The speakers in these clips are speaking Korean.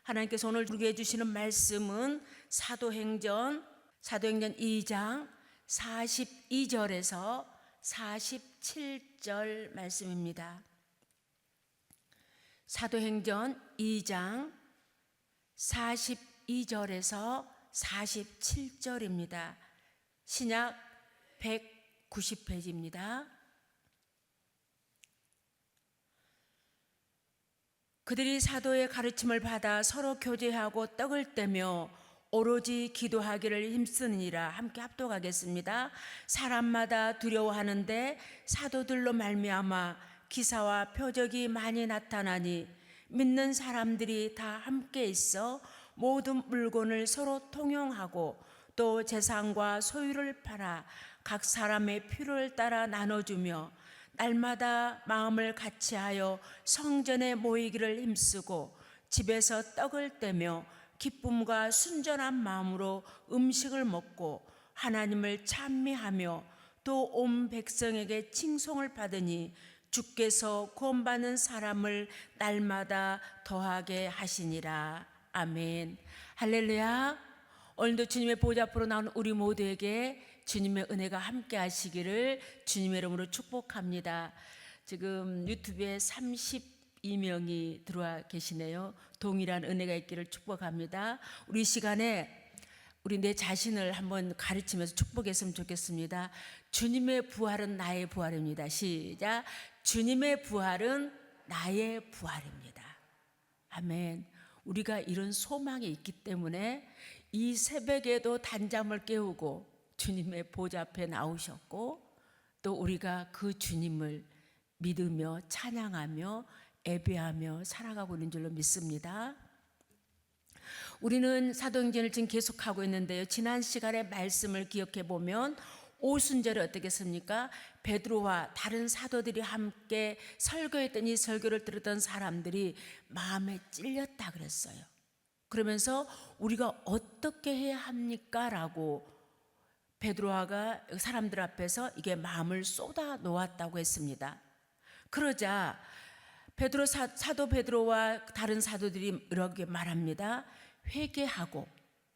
하나님께서 오늘 우리에게 해주시는 말씀은 사도행전 2장 42절에서 47절 말씀입니다. 사도행전 2장 42절에서 47절입니다. 신약 190페이지입니다. 그들이 사도의 가르침을 받아 서로 교제하고 떡을 떼며 오로지 기도하기를 힘쓰느니라. 함께 합독하겠습니다. 사람마다 두려워하는데 사도들로 말미암아 기사와 표적이 많이 나타나니 믿는 사람들이 다 함께 있어 모든 물건을 서로 통용하고 또 재산과 소유를 팔아 각 사람의 필요를 따라 나눠주며 날마다 마음을 같이하여 성전에 모이기를 힘쓰고 집에서 떡을 떼며 기쁨과 순전한 마음으로 음식을 먹고 하나님을 찬미하며 또 온 백성에게 칭송을 받으니 주께서 구원받는 사람을 날마다 더하게 하시니라. 아멘. 할렐루야. 오늘도 주님의 보좌 앞으로 나온 우리 모두에게 주님의 은혜가 함께 하시기를 주님의 이름으로 축복합니다. 지금 유튜브에 32명이 들어와 계시네요. 동일한 은혜가 있기를 축복합니다. 우리 시간에 우리 내 자신을 한번 가르치면서 축복했으면 좋겠습니다. 주님의 부활은 나의 부활입니다. 시작. 주님의 부활은 나의 부활입니다. 아멘. 우리가 이런 소망이 있기 때문에 이 새벽에도 단잠을 깨우고 주님의 보좌 앞에 나오셨고 또 우리가 그 주님을 믿으며 찬양하며 예배하며 살아가고 있는 줄로 믿습니다. 우리는 사도행전을 지금 계속하고 있는데요. 지난 시간에 말씀을 기억해 보면 오순절에 어떻겠습니까? 베드로와 다른 사도들이 함께 설교했던 이 설교를 들었던 사람들이 마음에 찔렸다 그랬어요. 그러면서 우리가 어떻게 해야 합니까? 라고 베드로가 사람들 앞에서 이게 마음을 쏟아 놓았다고 했습니다. 그러자 사도 베드로와 다른 사도들이 이렇게 말합니다. 회개하고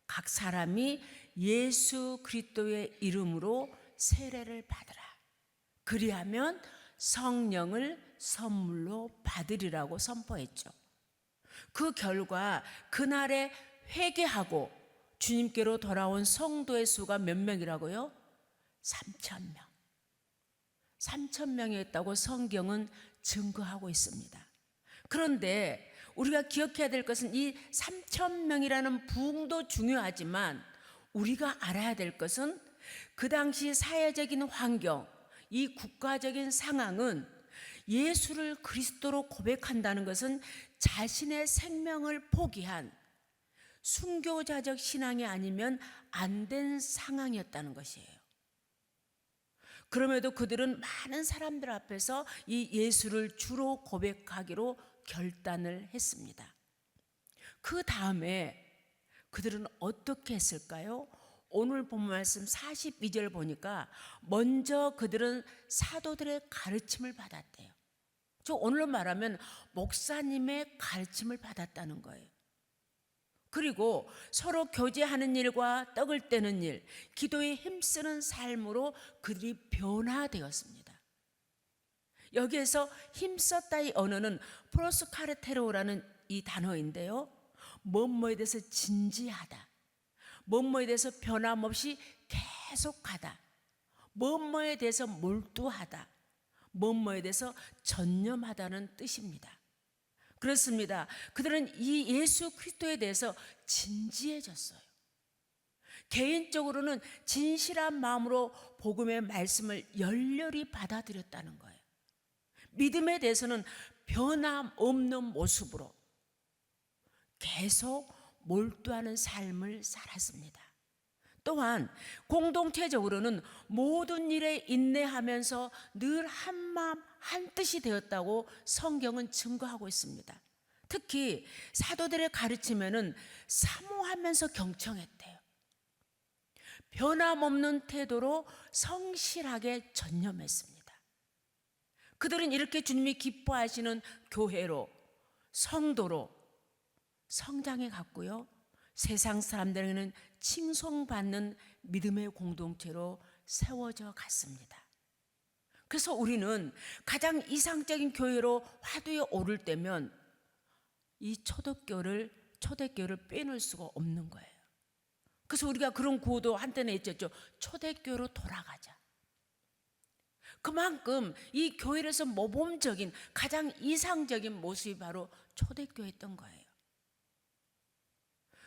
각 사람이 예수 그리스도의 이름으로 세례를 받으라. 그리하면 성령을 선물로 받으리라고 선포했죠. 그 결과 그날에 회개하고 주님께로 돌아온 성도의 수가 몇 명이라고요? 3,000명. 3,000명이었다고 성경은 증거하고 있습니다. 그런데 우리가 기억해야 될 것은 이 3,000명이라는 부흥도 중요하지만 우리가 알아야 될 것은 그 당시 사회적인 환경, 이 국가적인 상황은 예수를 그리스도로 고백한다는 것은 자신의 생명을 포기한 순교자적 신앙이 아니면 안 된 상황이었다는 것이에요. 그럼에도 그들은 많은 사람들 앞에서 이 예수를 주로 고백하기로 결단을 했습니다. 그 다음에 그들은 어떻게 했을까요? 오늘 본 말씀 42절 보니까 먼저 그들은 사도들의 가르침을 받았대요. 저 오늘로 말하면 목사님의 가르침을 받았다는 거예요. 그리고 서로 교제하는 일과 떡을 떼는 일, 기도에 힘쓰는 삶으로 그들이 변화되었습니다. 여기에서 힘썼다의 언어는 프로스카르테로라는 이 단어인데요. 뭐뭐에 대해서 진지하다, 뭐뭐에 대해서 변함없이 계속하다, 뭐뭐에 대해서 몰두하다, 뭐뭐에 대해서 전념하다는 뜻입니다. 그렇습니다. 그들은 이 예수 그리스도에 대해서 진지해졌어요. 개인적으로는 진실한 마음으로 복음의 말씀을 열렬히 받아들였다는 거예요. 믿음에 대해서는 변함없는 모습으로 계속 몰두하는 삶을 살았습니다. 또한 공동체적으로는 모든 일에 인내하면서 늘 한마음 한뜻이 되었다고 성경은 증거하고 있습니다. 특히 사도들의 가르침에는 사모하면서 경청했대요. 변함없는 태도로 성실하게 전념했습니다. 그들은 이렇게 주님이 기뻐하시는 교회로, 성도로 성장해 갔고요. 세상 사람들에게는 칭송받는 믿음의 공동체로 세워져 갔습니다. 그래서 우리는 가장 이상적인 교회로 화두에 오를 때면 이 초대교회를 빼놓을 수가 없는 거예요. 그래서 우리가 그런 구호도 한때는 했었죠. 초대교회로 돌아가자. 그만큼 이 교회에서 모범적인 가장 이상적인 모습이 바로 초대교회였던 거예요.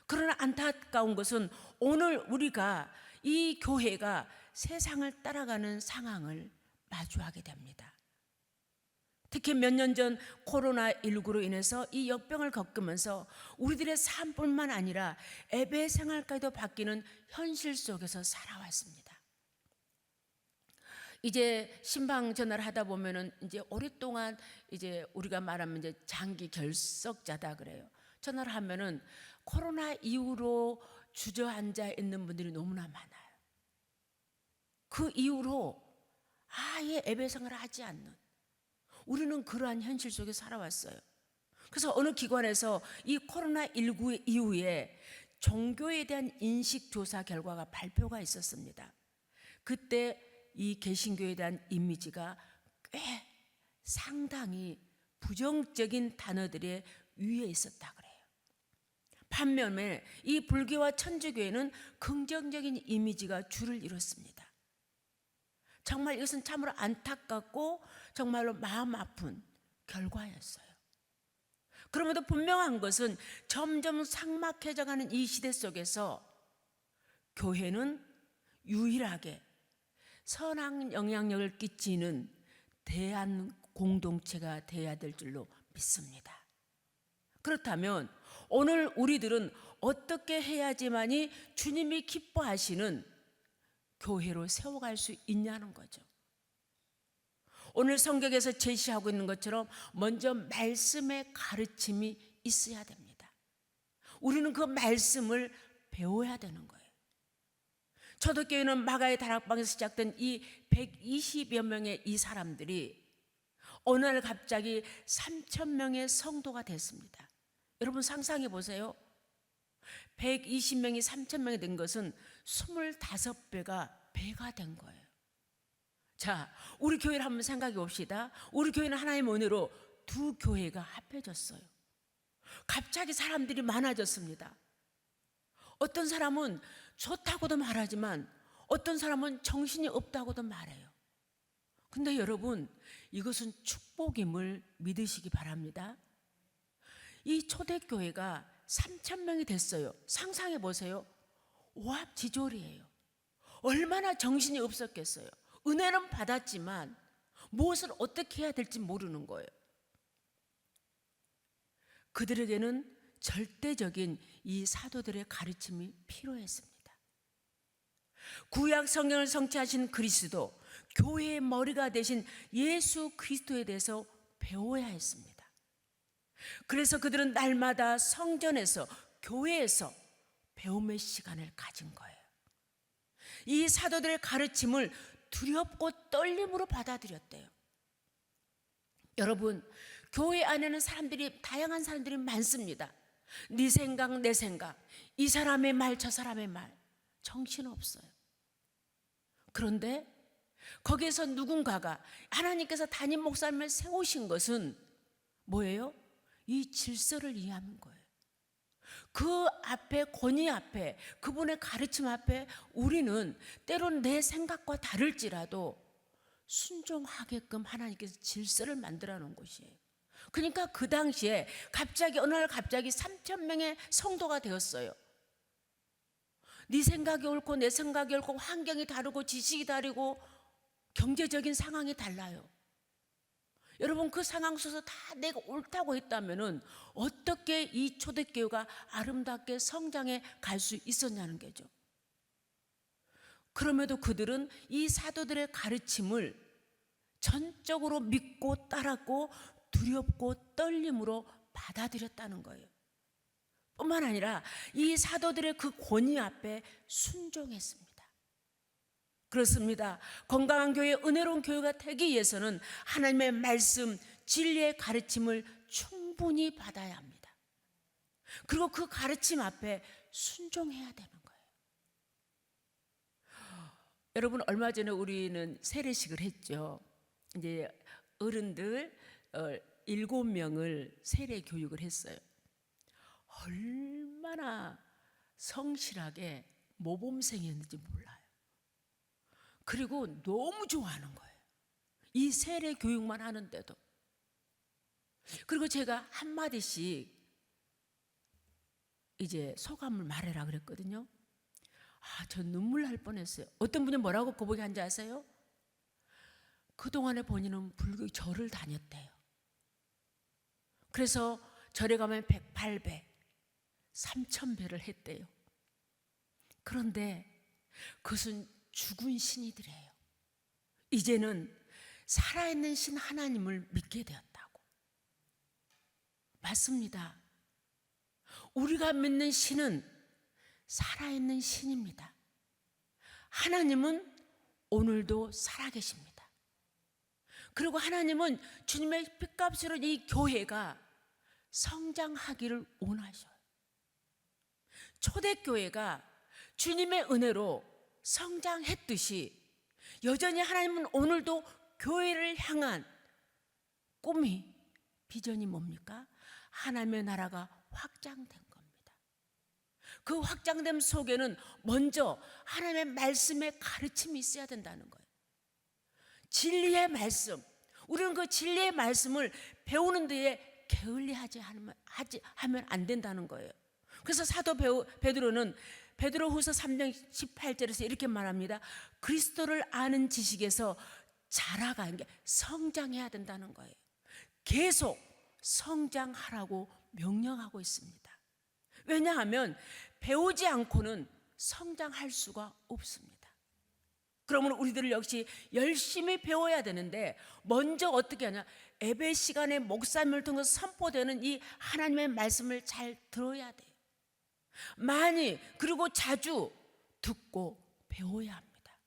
그러나 안타까운 것은 오늘 우리가 이 교회가 세상을 따라가는 상황을 마주하게 됩니다. 특히 몇 년 전 코로나19로 인해서 이 역병을 겪으면서 우리들의 삶뿐만 아니라 예배 생활까지도 바뀌는 현실 속에서 살아왔습니다. 이제 신방 전화를 하다 보면은 이제 오랫동안 이제 우리가 말하면 이제 장기 결석자다 그래요. 전화를 하면은 코로나 이후로 주저앉아 있는 분들이 너무나 많아요. 그 이후로 아예 예배 생활을 하지 않는, 우리는 그러한 현실 속에 살아왔어요. 그래서 어느 기관에서 이 코로나19 이후에 종교에 대한 인식조사 결과가 발표가 있었습니다. 그때 이 개신교에 대한 이미지가 꽤 상당히 부정적인 단어들의 위에 있었다 그래요. 반면에 이 불교와 천주교회는 긍정적인 이미지가 줄을 이뤘습니다. 정말 이것은 참으로 안타깝고 정말로 마음 아픈 결과였어요. 그럼에도 분명한 것은 점점 삭막해져가는 이 시대 속에서 교회는 유일하게 선한 영향력을 끼치는 대한 공동체가 되어야 될 줄로 믿습니다. 그렇다면 오늘 우리들은 어떻게 해야지만이 주님이 기뻐하시는 교회로 세워갈 수 있냐는 거죠. 오늘 성경에서 제시하고 있는 것처럼 먼저 말씀의 가르침이 있어야 됩니다. 우리는 그 말씀을 배워야 되는 거예요. 초대교회는 마가의 다락방에서 시작된 이 120여 명의 이 사람들이 어느 날 갑자기 3,000명의 성도가 됐습니다. 여러분 상상해 보세요. 120명이 3,000명이 된 것은 25배가 된 거예요. 자, 우리 교회를 한번 생각해 봅시다. 우리 교회는 하나님의 은혜로 두 교회가 합해졌어요. 갑자기 사람들이 많아졌습니다. 어떤 사람은 좋다고도 말하지만 어떤 사람은 정신이 없다고도 말해요. 근데 여러분, 이것은 축복임을 믿으시기 바랍니다. 이 초대교회가 3,000명이 됐어요. 상상해 보세요. 오합지졸이에요. 얼마나 정신이 없었겠어요. 은혜는 받았지만 무엇을 어떻게 해야 될지 모르는 거예요. 그들에게는 절대적인 이 사도들의 가르침이 필요했습니다. 구약 성경을 성취하신 그리스도, 교회의 머리가 되신 예수 그리스도에 대해서 배워야 했습니다. 그래서 그들은 날마다 성전에서, 교회에서 배움의 시간을 가진 거예요. 이 사도들의 가르침을 두렵고 떨림으로 받아들였대요. 여러분, 교회 안에는 다양한 사람들이 많습니다. 네 생각 내 생각, 이 사람의 말 저 사람의 말, 정신없어요. 그런데 거기에서 누군가가, 하나님께서 담임 목사님을 세우신 것은 뭐예요? 이 질서를 이해하는 거예요. 그 앞에, 권위 앞에, 그분의 가르침 앞에 우리는 때론 내 생각과 다를지라도 순종하게끔 하나님께서 질서를 만들어 놓은 것이에요. 그러니까 그 당시에 어느 날 갑자기 3,000명의 성도가 되었어요. 네 생각이 옳고 내 생각이 옳고, 환경이 다르고 지식이 다르고 경제적인 상황이 달라요. 여러분, 그 상황 속에서 다 내가 옳다고 했다면은 어떻게 이 초대교회가 아름답게 성장해 갈 수 있었냐는 거죠. 그럼에도 그들은 이 사도들의 가르침을 전적으로 믿고 따랐고 두렵고 떨림으로 받아들였다는 거예요. 뿐만 아니라 이 사도들의 그 권위 앞에 순종했습니다. 그렇습니다. 건강한 교회, 은혜로운 교회가 되기 위해서는 하나님의 말씀, 진리의 가르침을 충분히 받아야 합니다. 그리고 그 가르침 앞에 순종해야 되는 거예요. 여러분, 얼마 전에 우리는 세례식을 했죠. 이제 어른들 7명을 세례 교육을 했어요. 얼마나 성실하게 모범생이었는지 몰라요. 그리고 너무 좋아하는 거예요. 이 세례 교육만 하는데도. 그리고 제가 한마디씩 이제 소감을 말해라 그랬거든요. 저 눈물 날 뻔했어요. 어떤 분이 뭐라고 고백한지 아세요? 그동안에 본인은 불교 절을 다녔대요. 그래서 절에 가면 108배, 3000배를 했대요. 그런데 그것은 죽은 신이들이에요. 이제는 살아있는 신 하나님을 믿게 되었다고. 맞습니다. 우리가 믿는 신은 살아있는 신입니다. 하나님은 오늘도 살아계십니다. 그리고 하나님은 주님의 핏값으로 이 교회가 성장하기를 원하셔요. 초대교회가 주님의 은혜로 성장했듯이 여전히 하나님은 오늘도 교회를 향한 꿈이, 비전이 뭡니까? 하나님의 나라가 확장된 겁니다. 그 확장됨 속에는 먼저 하나님의 말씀의 가르침이 있어야 된다는 거예요. 진리의 말씀, 우리는 그 진리의 말씀을 배우는 데에 게을리하지 하면 안 된다는 거예요. 그래서 사도 베드로는 베드로후서 3장 18절에서 이렇게 말합니다. 그리스도를 아는 지식에서 자라가는 게 성장해야 된다는 거예요. 계속 성장하라고 명령하고 있습니다. 왜냐하면 배우지 않고는 성장할 수가 없습니다. 그러면 우리들 역시 열심히 배워야 되는데 먼저 어떻게 하냐? 예배 시간에 목사님을 통해서 선포되는 이 하나님의 말씀을 잘 들어야 돼요. 많이, 그리고 자주 듣고 배워야 합니다.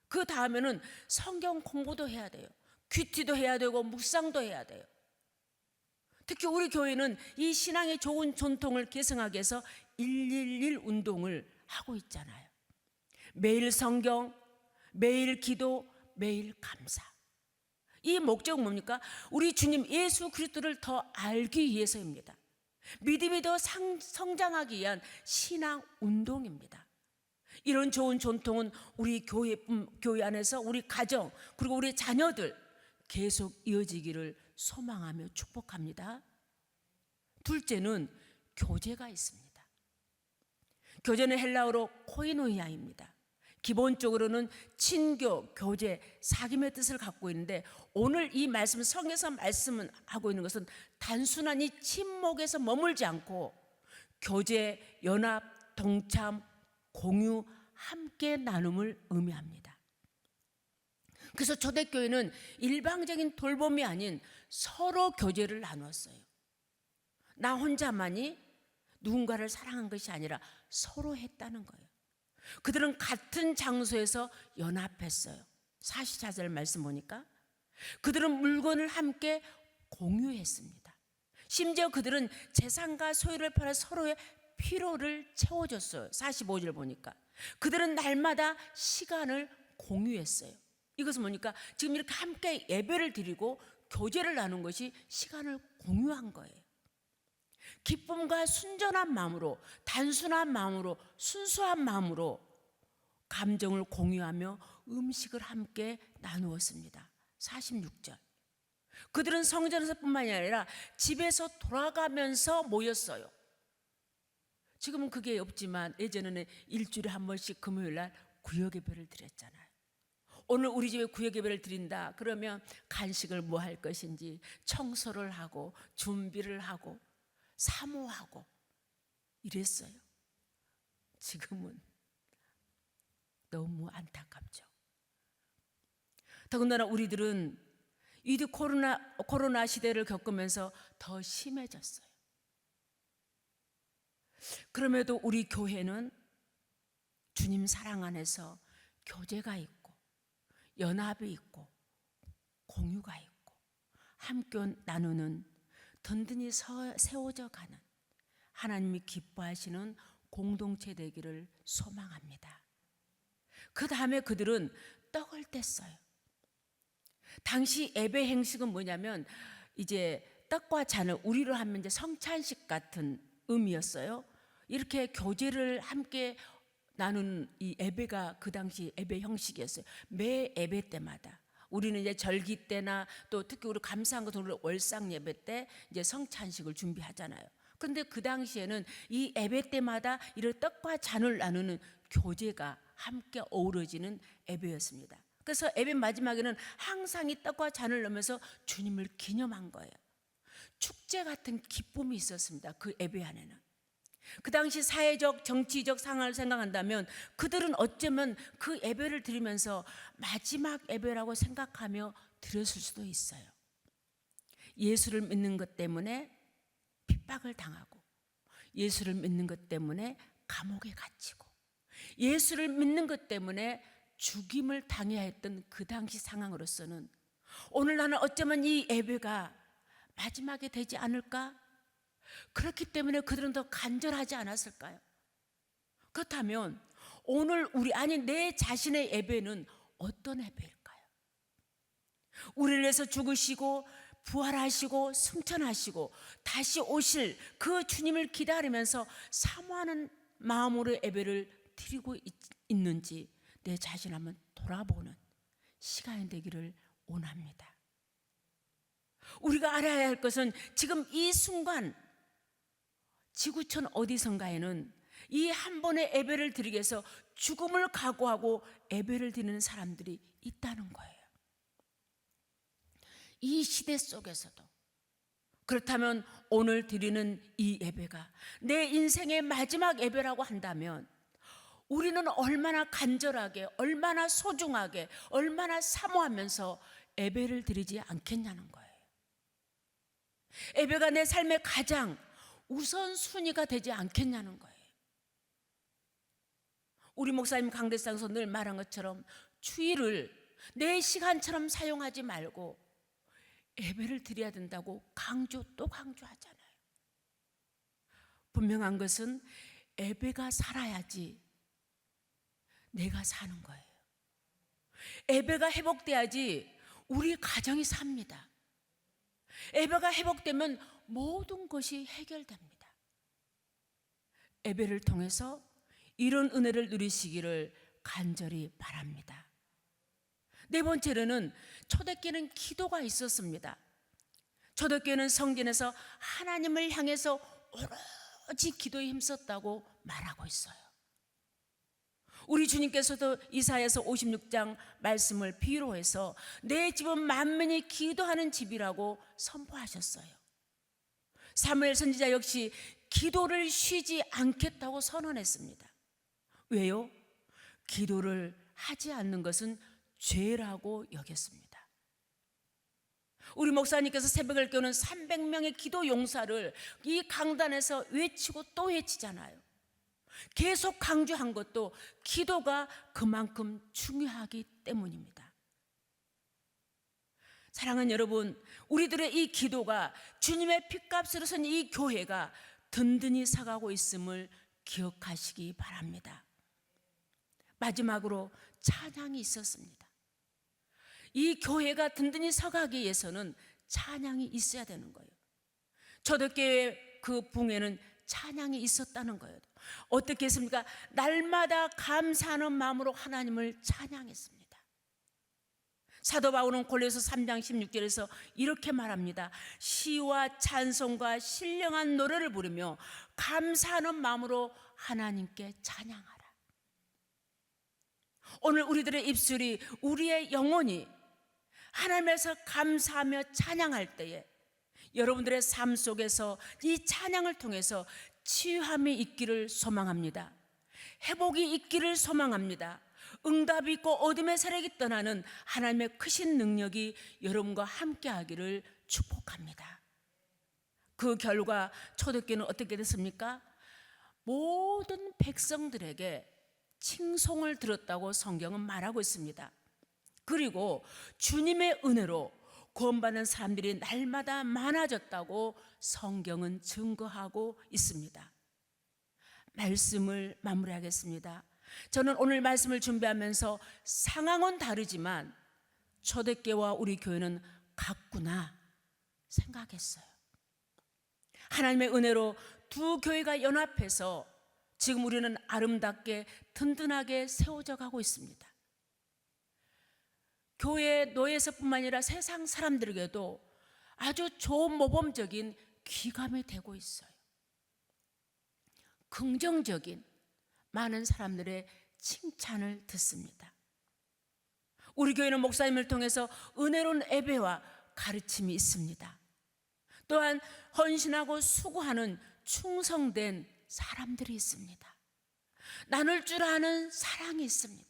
그 다음에는 성경 공부도 해야 돼요. 큐티도 해야 되고 묵상도 해야 돼요. 특히 우리 교회는 이 신앙의 좋은 전통을 계승하기 위해서 111 운동을 하고 있잖아요. 매일 성경, 매일 기도, 매일 감사. 이 목적은 뭡니까? 우리 주님 예수 그리스도를 더 알기 위해서입니다. 믿음이 더 성장하기 위한 신앙 운동입니다. 이런 좋은 전통은 우리 교회 안에서 우리 가정 그리고 우리 자녀들 계속 이어지기를 소망하며 축복합니다. 둘째는 교제가 있습니다. 교제는 헬라어로 코이노이아입니다. 기본적으로는 친교, 교제, 사귐의 뜻을 갖고 있는데 오늘 이 말씀, 성경에서 말씀을 하고 있는 것은 단순한 이 친목에서 머물지 않고 교제, 연합, 동참, 공유, 함께 나눔을 의미합니다. 그래서 초대교회는 일방적인 돌봄이 아닌 서로 교제를 나눴어요. 나 혼자만이 누군가를 사랑한 것이 아니라 서로 했다는 거예요. 그들은 같은 장소에서 연합했어요. 44절 말씀 보니까 그들은 물건을 함께 공유했습니다. 심지어 그들은 재산과 소유를 팔아 서로의 필요를 채워줬어요. 45절 보니까 그들은 날마다 시간을 공유했어요. 이것은 뭐니까 지금 이렇게 함께 예배를 드리고 교제를 나눈 것이 시간을 공유한 거예요. 기쁨과 순전한 마음으로, 단순한 마음으로, 순수한 마음으로 감정을 공유하며 음식을 함께 나누었습니다. 46절. 그들은 성전에서 뿐만이 아니라 집에서 돌아가면서 모였어요. 지금은 그게 없지만 예전에는 일주일에 한 번씩 금요일날 구역예배를 드렸잖아요. 오늘 우리 집에 구역예배를 드린다 그러면 간식을 뭐 할 것인지 청소를 하고 준비를 하고 사모하고 이랬어요. 지금은 너무 안타깝죠. 더군다나 우리들은 위드 코로나 시대를 겪으면서 더 심해졌어요. 그럼에도 우리 교회는 주님 사랑 안에서 교제가 있고 연합이 있고 공유가 있고 함께 나누는 든든히 세워져 가는 하나님이 기뻐하시는 공동체 되기를 소망합니다. 그 다음에 그들은 떡을 뗐어요. 당시 예배 행식은 뭐냐면 이제 떡과 잔을 우리로 하면 이제 성찬식 같은 의미였어요. 이렇게 교제를 함께 나누는 이 예배가 그 당시 예배 형식이었어요. 매 예배 때마다 우리는 이제 절기 때나 또 특히 우리 감사한 것은 우리 월상 예배 때 이제 성찬식을 준비하잖아요. 그런데 그 당시에는 이 예배 때마다 이런 떡과 잔을 나누는 교제가 함께 어우러지는 예배였습니다. 그래서 예배 마지막에는 항상 이 떡과 잔을 넣으면서 주님을 기념한 거예요. 축제 같은 기쁨이 있었습니다. 그 예배 안에는. 그 당시 사회적 정치적 상황을 생각한다면 그들은 어쩌면 그 예배를 드리면서 마지막 예배라고 생각하며 드렸을 수도 있어요. 예수를 믿는 것 때문에 핍박을 당하고, 예수를 믿는 것 때문에 감옥에 갇히고, 예수를 믿는 것 때문에 죽임을 당해야 했던 그 당시 상황으로서는 오늘 나는 어쩌면 이 예배가 마지막에 되지 않을까? 그렇기 때문에 그들은 더 간절하지 않았을까요? 그렇다면 오늘 내 자신의 예배는 어떤 예배일까요? 우리를 위해서 죽으시고 부활하시고 승천하시고 다시 오실 그 주님을 기다리면서 사모하는 마음으로 예배를 드리고 있는지 내 자신 한번 돌아보는 시간이 되기를 원합니다. 우리가 알아야 할 것은 지금 이 순간 지구촌 어디선가에는 이 한 번의 예배를 드리기 위해서 죽음을 각오하고 예배를 드리는 사람들이 있다는 거예요. 이 시대 속에서도. 그렇다면 오늘 드리는 이 예배가 내 인생의 마지막 예배라고 한다면 우리는 얼마나 간절하게, 얼마나 소중하게, 얼마나 사모하면서 예배를 드리지 않겠냐는 거예요. 예배가 내 삶의 가장 우선순위가 되지 않겠냐는 거예요. 우리 목사님 강대상에서 늘 말한 것처럼 주일을 내 시간처럼 사용하지 말고 예배를 드려야 된다고 또 강조하잖아요. 분명한 것은 예배가 살아야지 내가 사는 거예요. 예배가 회복돼야지 우리 가정이 삽니다. 예배가 회복되면 모든 것이 해결됩니다. 예배를 통해서 이런 은혜를 누리시기를 간절히 바랍니다. 네 번째로는 초대교회는 기도가 있었습니다. 초대교회는 성전에서 하나님을 향해서 오로지 기도에 힘썼다고 말하고 있어요. 우리 주님께서도 이사야서 56장 말씀을 비유로 해서 내 집은 만민이 기도하는 집이라고 선포하셨어요. 사무엘 선지자 역시 기도를 쉬지 않겠다고 선언했습니다. 왜요? 기도를 하지 않는 것은 죄라고 여겼습니다. 우리 목사님께서 새벽을 깨우는 300명의 기도 용사를 이 강단에서 외치고 또 외치잖아요. 계속 강조한 것도 기도가 그만큼 중요하기 때문입니다. 사랑하는 여러분, 우리들의 이 기도가 주님의 핏값으로 선 이 교회가 든든히 서가고 있음을 기억하시기 바랍니다. 마지막으로 찬양이 있었습니다. 이 교회가 든든히 서가기 위해서는 찬양이 있어야 되는 거예요. 초대교회 그 붕에는 찬양이 있었다는 거예요. 어떻게 했습니까? 날마다 감사하는 마음으로 하나님을 찬양했습니다. 사도 바울은 골로새 3장 16절에서 이렇게 말합니다. 시와 찬송과 신령한 노래를 부르며 감사하는 마음으로 하나님께 찬양하라. 오늘 우리들의 입술이, 우리의 영혼이 하나님에서 감사하며 찬양할 때에 여러분들의 삶 속에서 이 찬양을 통해서 치유함이 있기를 소망합니다. 회복이 있기를 소망합니다. 응답이 있고 어둠의 세력이 떠나는 하나님의 크신 능력이 여러분과 함께 하기를 축복합니다. 그 결과 초대교회는 어떻게 됐습니까? 모든 백성들에게 칭송을 들었다고 성경은 말하고 있습니다. 그리고 주님의 은혜로 구원받는 사람들이 날마다 많아졌다고 성경은 증거하고 있습니다. 말씀을 마무리하겠습니다. 저는 오늘 말씀을 준비하면서 상황은 다르지만 초대교회와 우리 교회는 같구나 생각했어요. 하나님의 은혜로 두 교회가 연합해서 지금 우리는 아름답게 든든하게 세워져 가고 있습니다. 교회 노예에서뿐만 아니라 세상 사람들에게도 아주 좋은 모범적인 귀감이 되고 있어요. 긍정적인 많은 사람들의 칭찬을 듣습니다. 우리 교회는 목사님을 통해서 은혜로운 예배와 가르침이 있습니다. 또한 헌신하고 수고하는 충성된 사람들이 있습니다. 나눌 줄 아는 사랑이 있습니다.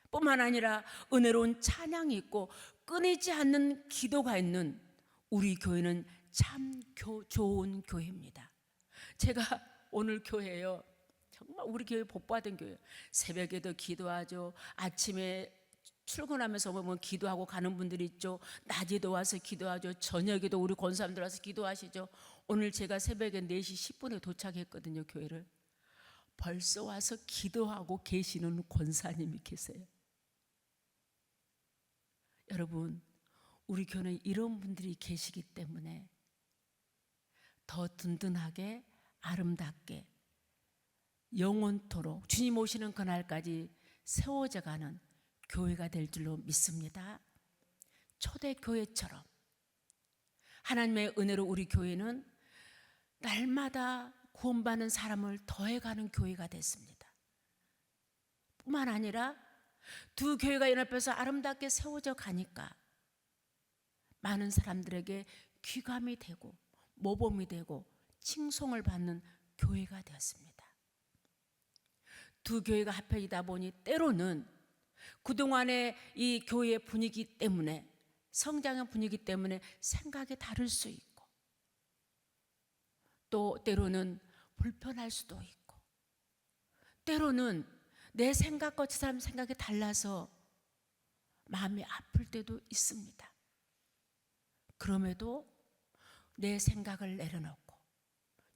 뿐만 아니라 은혜로운 찬양이 있고 끊이지 않는 기도가 있는 우리 교회는 참 좋은 교회입니다. 제가 오늘 교회예요. 정말 우리 교회 복받은 교회예요. 새벽에도 기도하죠. 아침에 출근하면서 보면 기도하고 가는 분들이 있죠. 낮에도 와서 기도하죠. 저녁에도 우리 권사님들 와서 기도하시죠. 오늘 제가 새벽에 4시 10분에 도착했거든요. 교회를. 벌써 와서 기도하고 계시는 권사님이 계세요. 여러분, 우리 교회는 이런 분들이 계시기 때문에 더 든든하게 아름답게 영원토록 주님 오시는 그날까지 세워져가는 교회가 될 줄로 믿습니다. 초대교회처럼 하나님의 은혜로 우리 교회는 날마다 구원받는 사람을 더해가는 교회가 됐습니다. 뿐만 아니라 두 교회가 연합해서 아름답게 세워져 가니까 많은 사람들에게 귀감이 되고 모범이 되고 칭송을 받는 교회가 되었습니다. 두 교회가 합해지다 보니 때로는 그동안의 이 교회의 분위기 때문에 성장의 분위기 때문에 생각이 다를 수 있고 또 때로는 불편할 수도 있고 때로는 내 생각과 저 사람 생각이 달라서 마음이 아플 때도 있습니다. 그럼에도 내 생각을 내려놓고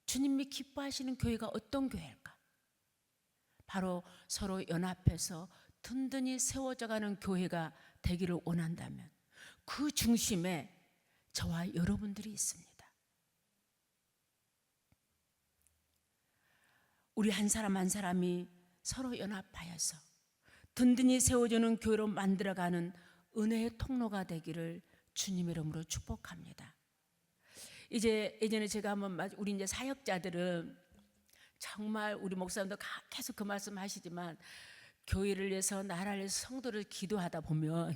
주님이 기뻐하시는 교회가 어떤 교회일까? 바로 서로 연합해서 든든히 세워져가는 교회가 되기를 원한다면 그 중심에 저와 여러분들이 있습니다. 우리 한 사람 한 사람이 서로 연합하여서 든든히 세워주는 교회로 만들어가는 은혜의 통로가 되기를 주님의 이름으로 축복합니다. 이제 예전에 제가 한번 우리 이제 사역자들은 정말 우리 목사님도 계속 그 말씀 하시지만 교회를 위해서 나라를 위해서 성도를 기도하다 보면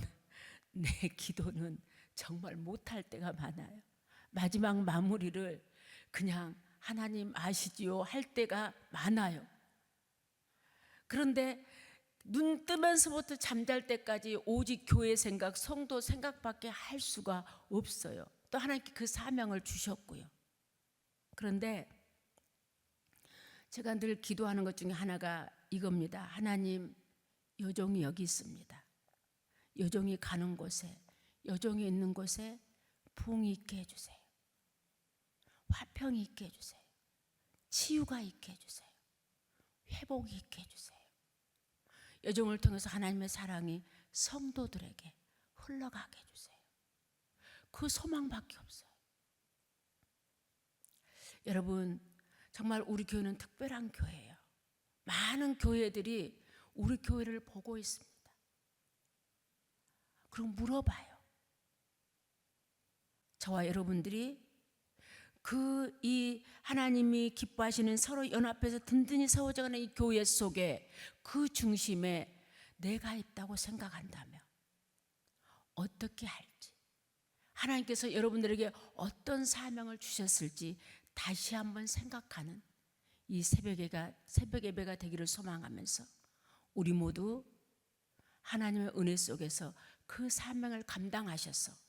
내 기도는 정말 못할 때가 많아요. 마지막 마무리를 그냥 하나님 아시지요 할 때가 많아요. 그런데 눈 뜨면서부터 잠잘 때까지 오직 교회 생각, 성도 생각밖에 할 수가 없어요. 또 하나님께 그 사명을 주셨고요. 그런데 제가 늘 기도하는 것 중에 하나가 이겁니다. 하나님, 여종이 여기 있습니다. 여종이 가는 곳에, 여종이 있는 곳에 부흥이 있게 해주세요. 화평이 있게 해주세요. 치유가 있게 해주세요. 회복이 있게 해주세요. 여종을 통해서 하나님의 사랑이 성도들에게 흘러가게 해주세요. 그 소망밖에 없어요. 여러분, 정말 우리 교회는 특별한 교회예요. 많은 교회들이 우리 교회를 보고 있습니다. 그럼 물어봐요. 저와 여러분들이 이 하나님이 기뻐하시는 서로 연합해서 든든히 세워져가는 이 교회 속에 그 중심에 내가 있다고 생각한다면 어떻게 할지, 하나님께서 여러분들에게 어떤 사명을 주셨을지 다시 한번 생각하는 이 새벽 예배가 되기를 소망하면서 우리 모두 하나님의 은혜 속에서 그 사명을 감당하셔서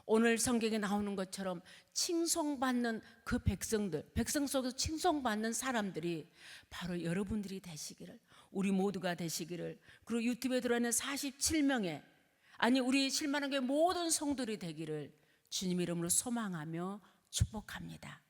오늘 성경에 나오는 것처럼 칭송받는 그 백성 속에서 칭송받는 사람들이 바로 여러분들이 되시기를, 우리 모두가 되시기를, 그리고 유튜브에 들어있는 47명의 아니 우리 실만한 교회 모든 성도들이 되기를 주님 이름으로 소망하며 축복합니다.